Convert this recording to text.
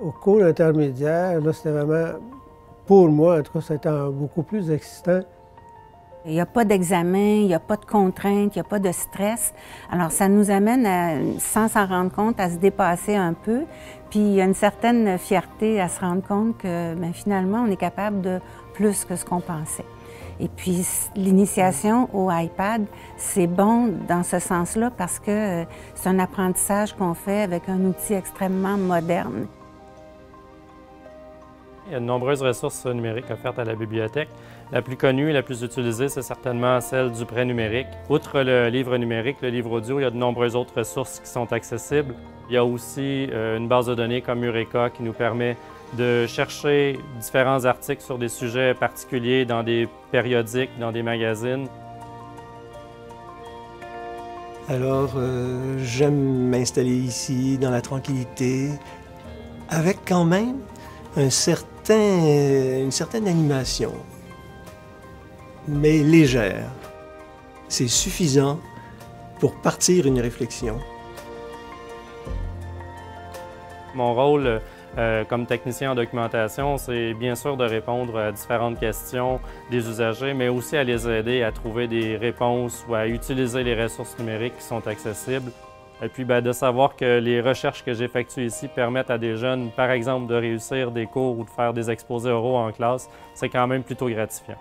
Au cours intermédiaire, là, c'était vraiment, pour moi, en tout cas, c'était beaucoup plus excitant. Il n'y a pas d'examen, il n'y a pas de contraintes, il n'y a pas de stress. Alors, ça nous amène, sans s'en rendre compte, à se dépasser un peu. Puis, il y a une certaine fierté à se rendre compte que, bien, finalement, on est capable de plus que ce qu'on pensait. Et puis, l'initiation au iPad, c'est bon dans ce sens-là parce que c'est un apprentissage qu'on fait avec un outil extrêmement moderne. Il y a de nombreuses ressources numériques offertes à la bibliothèque. La plus connue et la plus utilisée, c'est certainement celle du prêt numérique. Outre le livre numérique, le livre audio, il y a de nombreuses autres ressources qui sont accessibles. Il y a aussi une base de données comme Eureka qui nous permet de chercher différents articles sur des sujets particuliers dans des périodiques, dans des magazines. Alors, j'aime m'installer ici, dans la tranquillité, avec quand même une certaine animation, mais légère. C'est suffisant pour partir une réflexion. Mon rôle comme technicien en documentation, c'est bien sûr de répondre à différentes questions des usagers, mais aussi à les aider à trouver des réponses ou à utiliser les ressources numériques qui sont accessibles. Et puis de savoir que les recherches que j'effectue ici permettent à des jeunes, par exemple, de réussir des cours ou de faire des exposés oraux en classe, c'est quand même plutôt gratifiant.